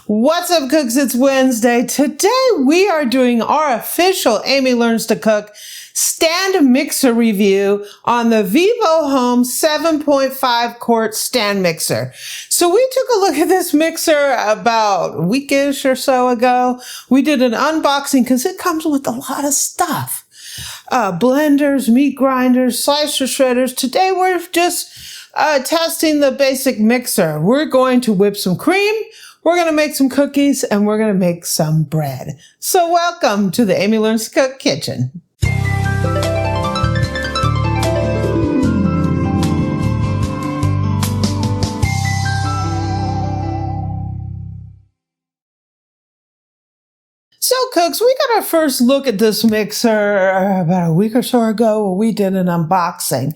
What's up, cooks? It's Wednesday. Today we are doing our official Amy Learns to Cook stand mixer review on the VIVOHOME 7.5 quart stand mixer. So we took a look at this mixer about a weekish or so ago. We did an unboxing because it comes with a lot of stuff. Blenders, meat grinders, slicer shredders. Today we're just testing the basic mixer. We're going to whip some cream. We're going to make some cookies and we're going to make some bread. So welcome to the Amy Learns to Cook kitchen. So cooks, we got our first look at this mixer about a week or so ago where we did an unboxing.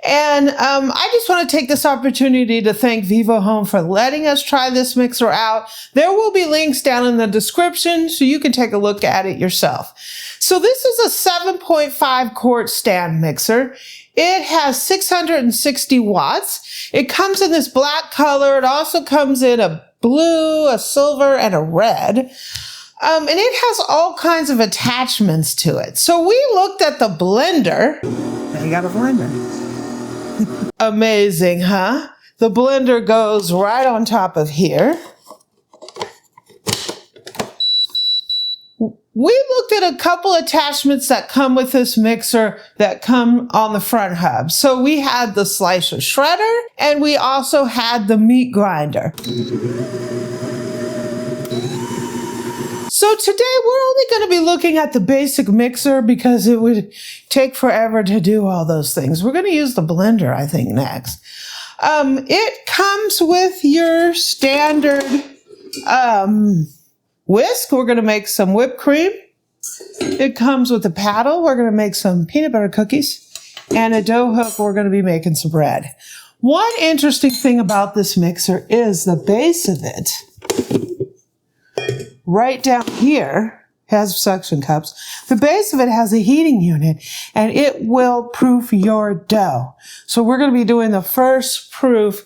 And I just want to take this opportunity to thank VIVOHOME for letting us try this mixer out. There will be links down in the description so you can take a look at it yourself. So this is a 7.5 quart stand mixer. It has 660 watts. It comes in this black color. It also comes in a blue, a silver, and a red. And it has all kinds of attachments to it. So we looked at the blender. Now you got a blender. Amazing, huh? The blender goes right on top of here. We looked at a couple attachments that come with this mixer that come on the front hub. So we had the slicer shredder and we also had the meat grinder. So today we're only going to be looking at the basic mixer because it would take forever to do all those things. We're going to use the blender, I think, next. It comes with your standard whisk. We're going to make some whipped cream. It comes with a paddle. We're going to make some peanut butter cookies. And a dough hook. We're going to be making some bread. One interesting thing about this mixer is the base of it. Right down here has suction cups. The base of it has a heating unit and it will proof your dough. So we're going to be doing the first proof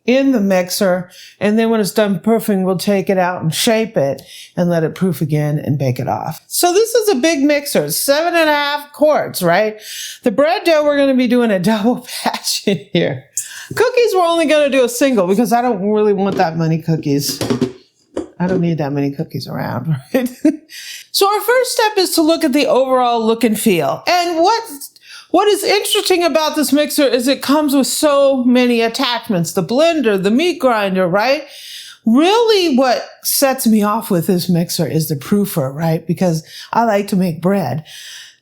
in the mixer, and then when it's done proofing, we'll take it out and shape it and let it proof again and bake it off. So this is a big mixer, 7.5 quarts, right? The bread dough, we're going to be doing a double batch in here. Cookies, we're only going to do a single because I don't really want that many cookies. I don't need that many cookies around, right? So our first step is to look at the overall look and feel. And what is interesting about this mixer is it comes with so many attachments. The blender, the meat grinder, right? Really what sets me off with this mixer is the proofer, right? Because I like to make bread.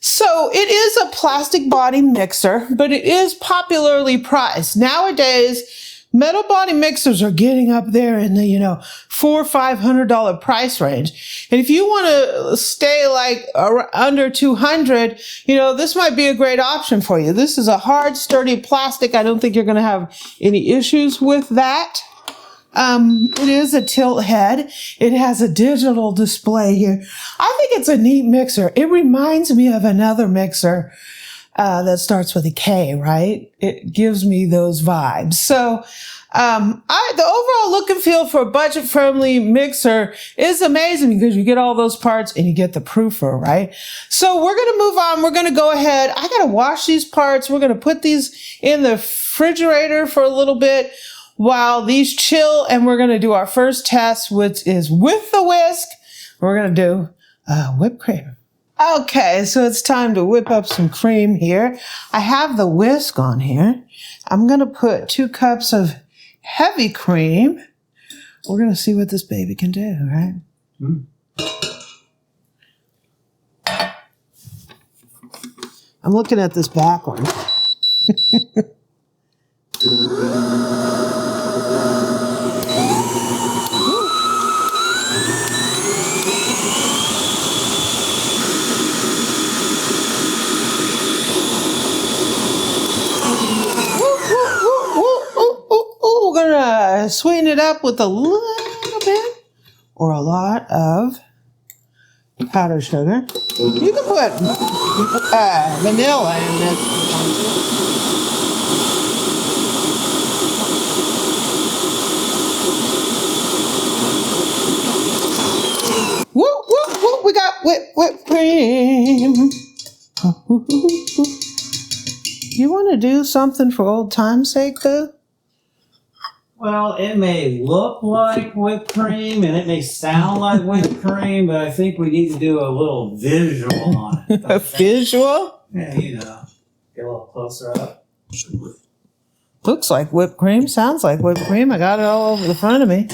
So it is a plastic body mixer, but it is popularly priced. Nowadays, metal body mixers are getting up there in the, $400 or $500 price range. And if you want to stay like under 200, this might be a great option for you. This is a hard, sturdy plastic. I don't think you're going to have any issues with that. It is a tilt head. It has a digital display here. I think it's a neat mixer. It reminds me of another mixer that starts with a K, right? It gives me those vibes. So, the overall look and feel for a budget-friendly mixer is amazing because you get all those parts and you get the proofer, right? So we're going to move on. We're going to go ahead. I got to wash these parts. We're going to put these in the refrigerator for a little bit while these chill, and we're going to do our first test, which is with the whisk. We're going to do whipped cream. Okay, so it's time to whip up some cream here. I have the whisk on here. I'm going to put 2 cups of heavy cream. We're going to see what this baby can do, right? I'm looking at this back one. We're gonna sweeten it up with a little bit or a lot of powdered sugar. You can put vanilla in this. whipped cream. You want to do something for old time's sake, though? Well, it may look like whipped cream and it may sound like whipped cream, but I think we need to do a little visual on it. A visual? Yeah, you know. Get a little closer up. Looks like whipped cream. Sounds like whipped cream. I got it all over the front of me.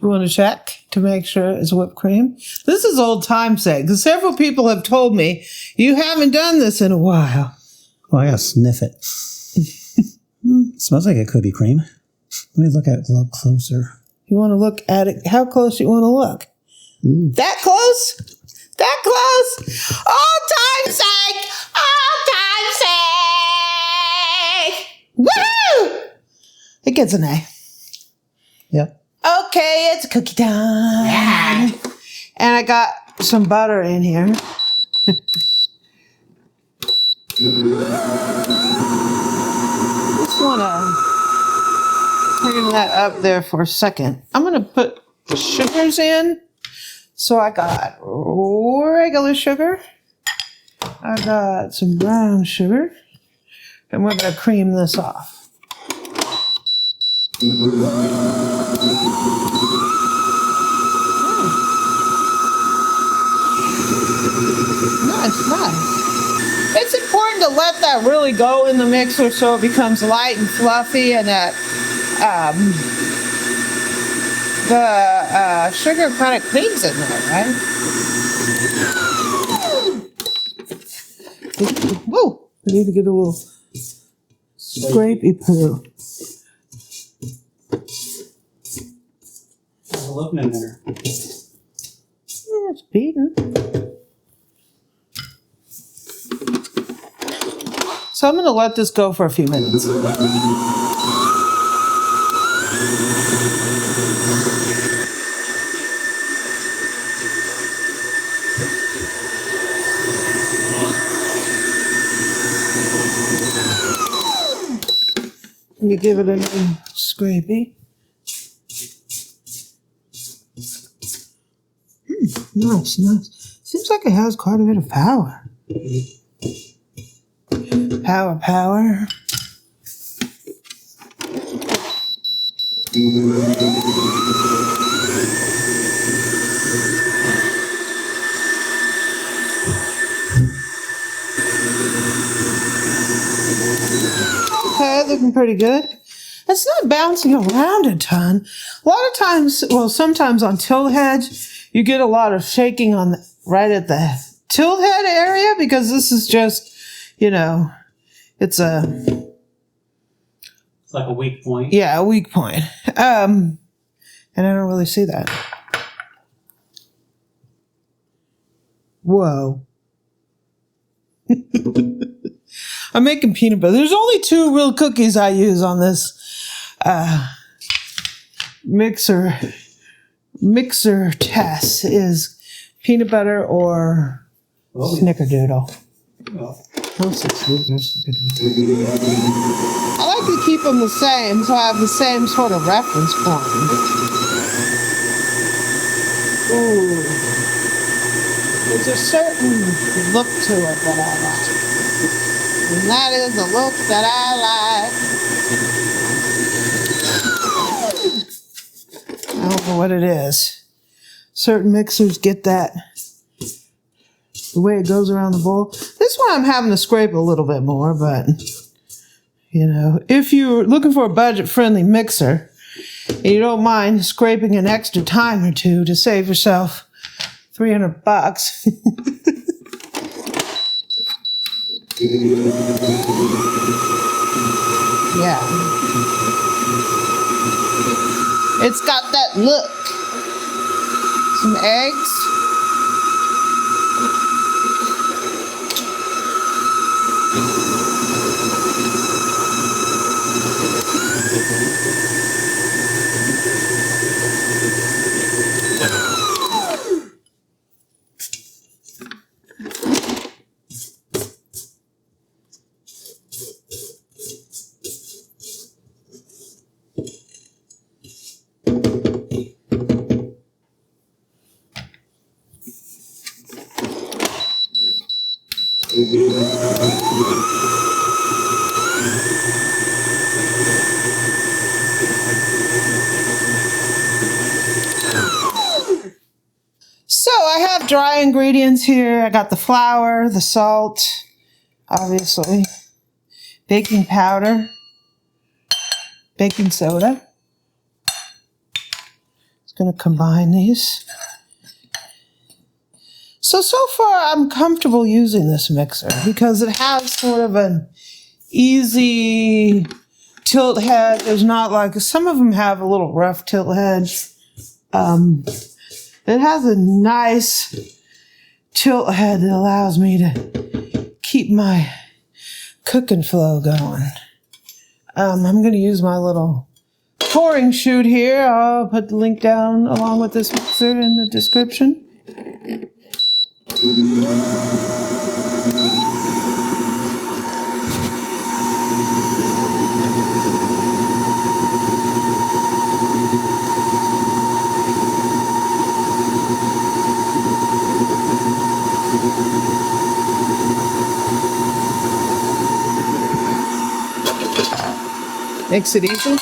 You want to check to make sure it's whipped cream? This is old time's sake, because several people have told me you haven't done this in a while. Oh, I gotta sniff it. Smells like it could be cream. Let me look at it a little closer. You want to look at it? How close you want to look? That close? That close? Old time's sake! Old time's sake! Woo! It gets an A. Yep. Okay, it's cookie time. Yeah. And I got some butter in here. Just want to bring that up there for a second. I'm going to put the sugars in. So I got regular sugar. I got some brown sugar. And we're going to cream this off. Nice, nice. It's important to let that really go in the mixer so it becomes light and fluffy, and that the sugar kind of creams in there, right? Whoa! I need to get a little scrapey poo. There's a look in there. Yeah, it's beaten. So I'm going to let this go for a few minutes. You give it a little scrapey. Nice, nice. Seems like it has quite a bit of power. Power. Okay, looking pretty good. It's not bouncing around a ton. A lot of times, well, sometimes on tilt heads, you get a lot of shaking on right at the tilt head area, because this is just, you know, it's like a weak point. Yeah, a weak point. And I don't really see that. Whoa. I'm making peanut butter. There's only 2 real cookies I use on this mixer test, is peanut butter or snickerdoodle. Mostly snickerdoodle. I like to keep them the same, so I have the same sort of reference point. Ooh. There's a certain look to it that I like. And that is the look that I like. I don't know what it is. Certain mixers get that, the way it goes around the bowl. This one I'm having to scrape a little bit more, but, you know, if you're looking for a budget-friendly mixer, and you don't mind scraping an extra time or two to save yourself $300. Yeah. It's got that look. Some eggs. So I have dry ingredients here. I got the flour, the salt, obviously, baking powder, baking soda. Just going to combine these. So far I'm comfortable using this mixer because it has sort of an easy tilt head. There's not like, some of them have a little rough tilt head. It has a nice tilt head that allows me to keep my cooking flow going. I'm going to use my little pouring chute here. I'll put the link down along with this mixer in the description. Makes it easy.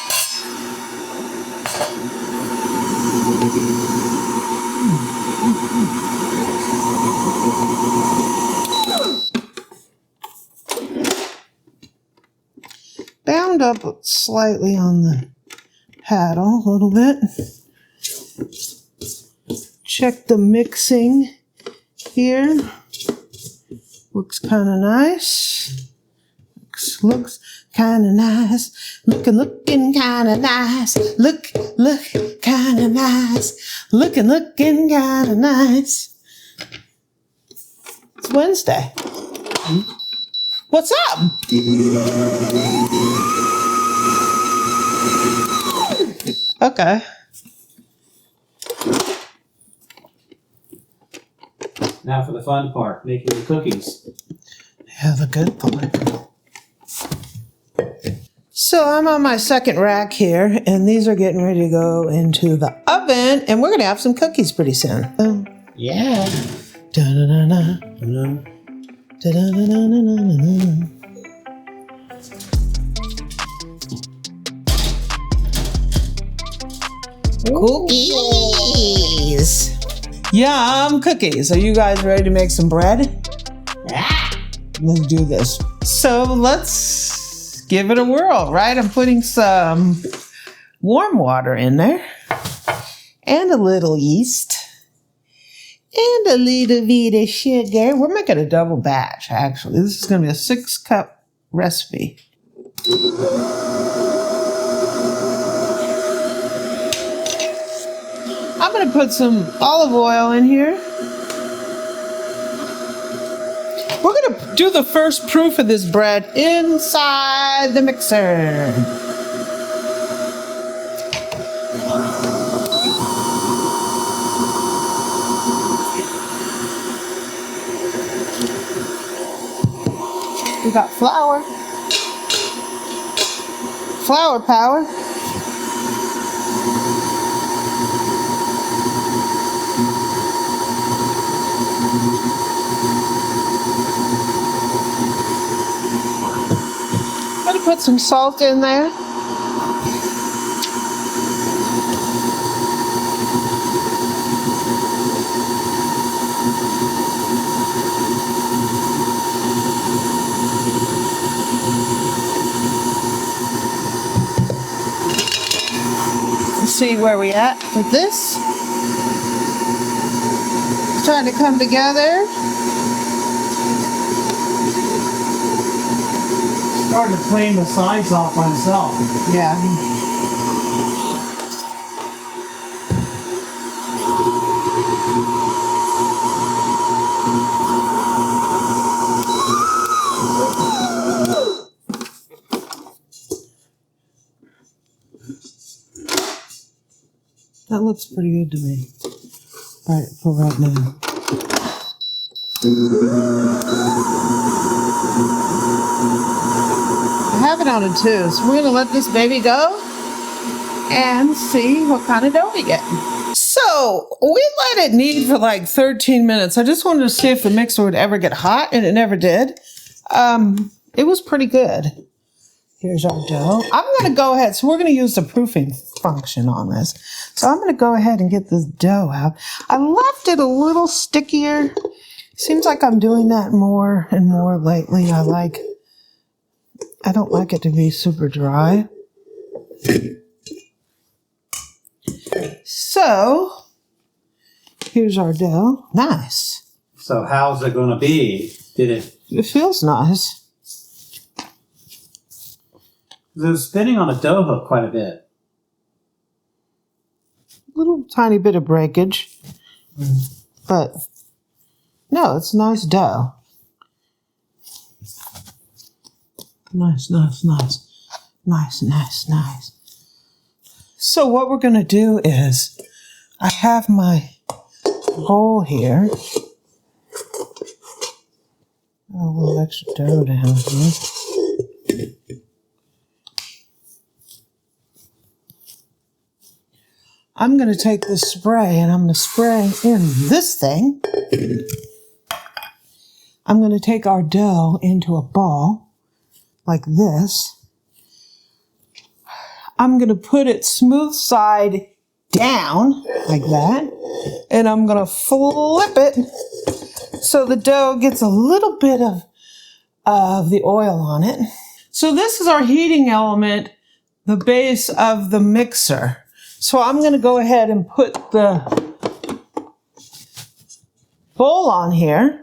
Bound up slightly on the paddle a little bit. Check the mixing here. Looks kind of nice. Looks kind of nice. Looking kind of nice. Look kind of nice. Looking kind of nice. It's Wednesday. What's up? Okay. Now for the fun part, making the cookies. Yeah, the good part. So I'm on my second rack here, and these are getting ready to go into the oven, and we're going to have some cookies pretty soon. Oh. Yeah. Da-da-da-da. Da-da-da-da-da-da-da. Cookies! Yum cookies. Are you guys ready to make some bread? Yeah. Let's do this. So let's give it a whirl, right? I'm putting some warm water in there and a little yeast and a little bit of sugar. We're making a double batch, actually. This is going to be a 6-cup recipe. I'm going to put some olive oil in here. We're going to do the first proof of this bread inside the mixer. We got flour. Flour power. Put some salt in there. Let's see where we at with this. It's trying to come together. Starting to clean the sides off by itself. Yeah. That looks pretty good to me. All right, for right now. I have it on a 2, so we're going to let this baby go and see what kind of dough we get. So So we let it knead for like 13 minutes. I just wanted to see if the mixer would ever get hot, and it never did. It was pretty good. Here's our dough. I'm going to go ahead. So we're going to use the proofing function on this. So I'm going to go ahead and get this dough out. I left it a little stickier. Seems like I'm doing that more and more lately. I don't like it to be super dry. So here's our dough. Nice. So how's it going to be? It feels nice. It was spinning on a dough hook quite a bit. Little tiny bit of breakage. But no, it's nice dough. Nice. Nice. So what we're going to do is, I have my bowl here. A little extra dough down here. I'm going to take this spray and I'm going to spray in this thing. I'm going to take our dough into a ball like this. I'm going to put it smooth side down like that. And I'm going to flip it so the dough gets a little bit of the oil on it. So this is our heating element, the base of the mixer. So I'm going to go ahead and put the bowl on here.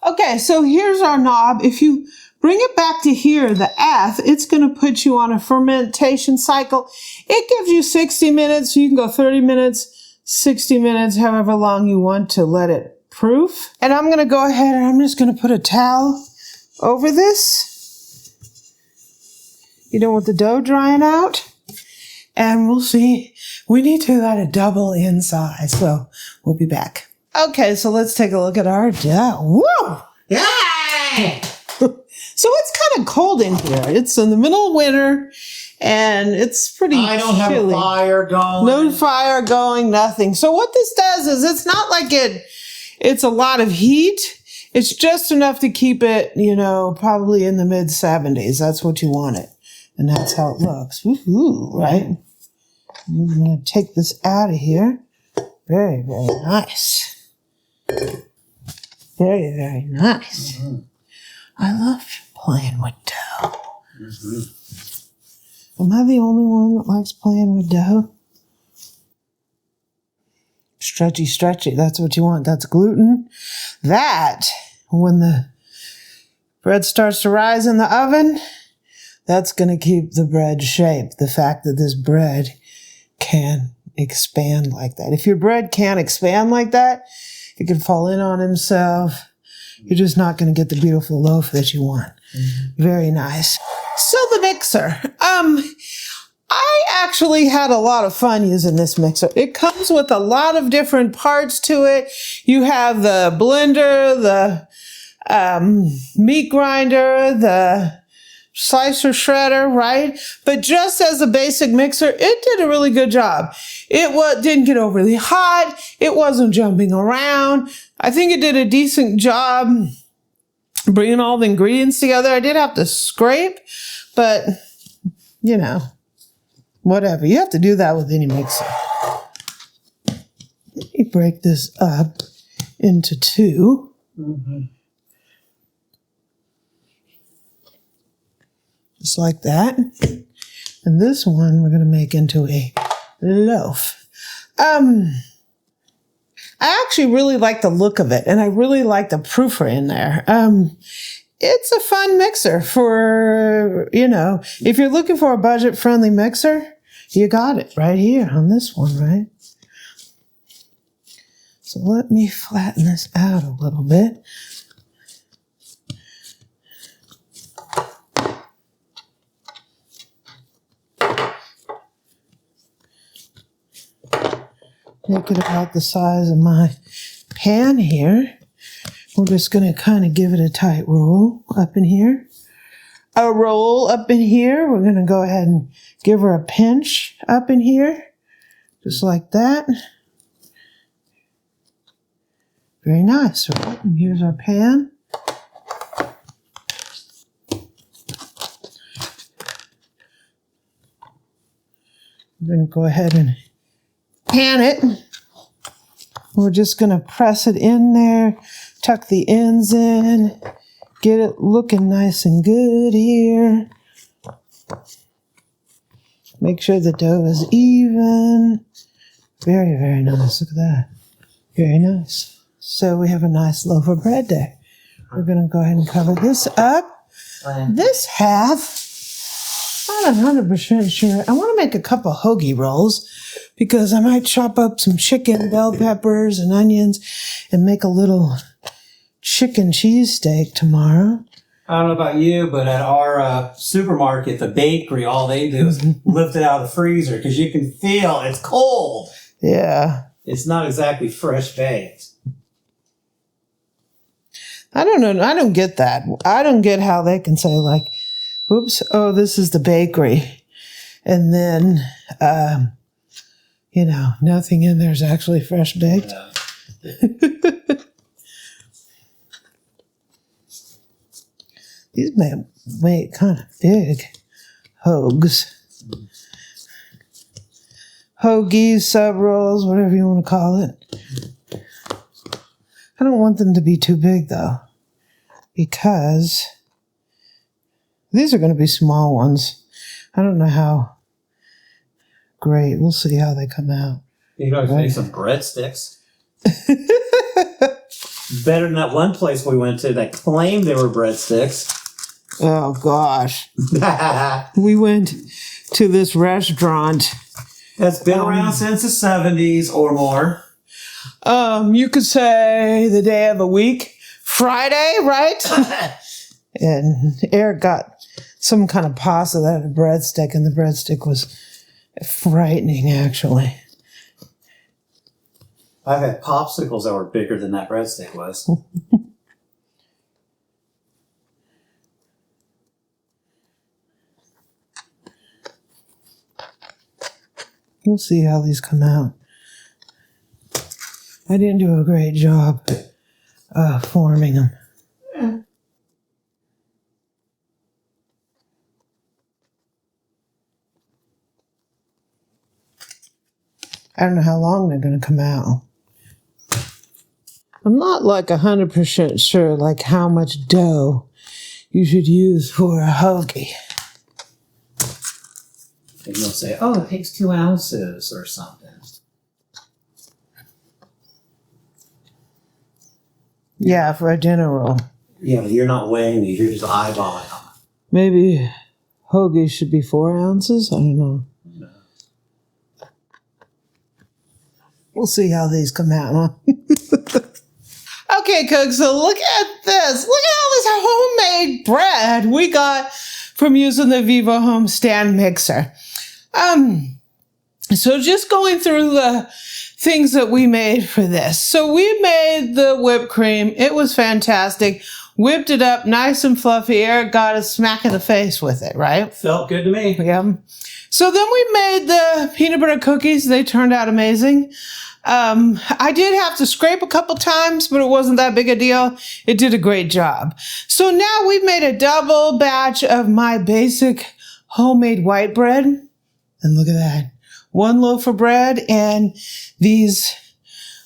Okay, so here's our knob. If you bring it back to here, the F, it's going to put you on a fermentation cycle. It gives you 60 minutes. So you can go 30 minutes, 60 minutes, however long you want to let it proof. And I'm going to go ahead and I'm just going to put a towel over this. You don't want the dough drying out. And we'll see. We need to let it double in size, so we'll be back. Okay, so let's take a look at our dough. Woo! Yeah! So it's kind of cold in here. It's in the middle of winter, and it's pretty chilly. I don't have a fire going. No fire going, nothing. So what this does is it's not like it's a lot of heat. It's just enough to keep it, probably in the mid-70s. That's what you want it. And that's how it looks. Woohoo, right? I'm going to take this out of here. Very, very nice. Very, very nice. Mm-hmm. I love playing with dough. Mm-hmm. Am I the only one that likes playing with dough? Stretchy. That's what you want. That's gluten. That, when the bread starts to rise in the oven, that's going to keep the bread shaped. The fact that this bread can expand like that. If your bread can't expand like that, it can fall in on himself. You're just not going to get the beautiful loaf that you want. Mm-hmm. Very nice. So the mixer. I actually had a lot of fun using this mixer. It comes with a lot of different parts to it. You have the blender, the meat grinder, the slicer shredder, right? But just as a basic mixer, it did a really good job. It didn't get overly hot. It wasn't jumping around. I think it did a decent job bringing all the ingredients together. I did have to scrape, but whatever. You have to do that with any mixer. Let me break this up into two. Mm-hmm. Just like that. And this one we're going to make into a loaf. I actually really like the look of it, and I really like the proofer in there. It's a fun mixer for, if you're looking for a budget-friendly mixer, you got it right here on this one, right? So let me flatten this out a little bit. Make it about the size of my pan here. We're just going to kind of give it a tight roll up in here. A roll up in here. We're going to go ahead and give her a pinch up in here. Just like that. Very nice, right? And here's our pan. We're going to go ahead and pan it. We're just going to press it in there, tuck the ends in, get it looking nice and good here. Make sure the dough is even. Very, very nice. Look at that. Very nice. So we have a nice loaf of bread there. We're going to go ahead and cover this up. This half, I'm not 100% sure. I want to make a couple hoagie rolls because I might chop up some chicken, bell peppers, and onions and make a little chicken cheesesteak tomorrow. I don't know about you, but at our supermarket, the bakery, all they do is lift it out of the freezer because you can feel it's cold. Yeah. It's not exactly fresh baked. I don't know. I don't get that. I don't get how they can say like, oops, oh, this is the bakery. And then, nothing in there is actually fresh baked. Yeah. These make kind of big hoagies. Hoagies, sub rolls, whatever you want to call it. I don't want them to be too big though, because these are going to be small ones. I don't know how great. We'll see how they come out. You guys make some breadsticks. Better than that one place we went to that claimed they were breadsticks. Oh, gosh. We went to this restaurant. That's been around since the 70s or more. You could say the day of the week. Friday, right? And Eric got some kind of pasta that had a breadstick, and the breadstick was frightening, actually. I've had popsicles that were bigger than that breadstick was. We'll see how these come out. I didn't do a great job forming them. Yeah. I don't know how long they're going to come out. I'm not like 100% sure like how much dough you should use for a hoagie. And you'll say, oh, it takes 2 ounces or something. Yeah, for a dinner roll. Yeah, but you're not weighing these, you're just eyeballing them. Maybe hoagies should be 4 ounces? I don't know. No. We'll see how these come out, huh? Okay, cooks, so look at this. Look at all this homemade bread we got from using the VIVOHOME stand mixer. So just going through the things that we made for this. So we made the whipped cream. It was fantastic. Whipped it up nice and fluffy. Eric got a smack in the face with it, right? Felt good to me. Yeah. So then we made the peanut butter cookies. They turned out amazing. I did have to scrape a couple times, but it wasn't that big a deal. It did a great job. So now we've made a double batch of my basic homemade white bread. And look at that. 1 loaf of bread and these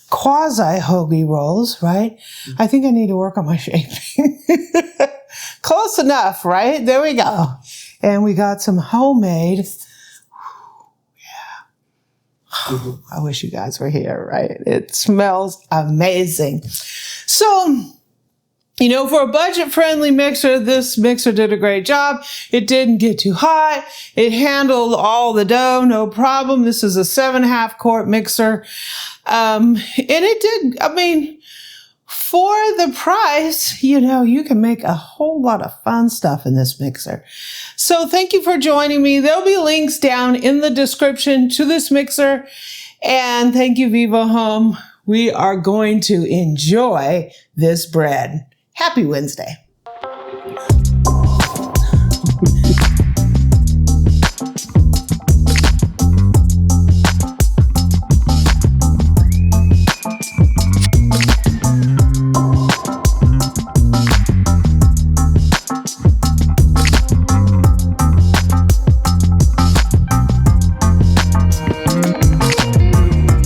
quasi hoagie rolls, right? I think I need to work on my shaping. Close enough, right? There we go. And we got some homemade. I wish you guys were here, right? It smells amazing. So, for a budget-friendly mixer, this mixer did a great job. It didn't get too hot. It handled all the dough, no problem. This is a 7.5 quart mixer. And it did, for the price, you can make a whole lot of fun stuff in this mixer. So thank you for joining me. There'll be links down in the description to this mixer. And thank you, VIVOHOME. We are going to enjoy this bread. Happy Wednesday.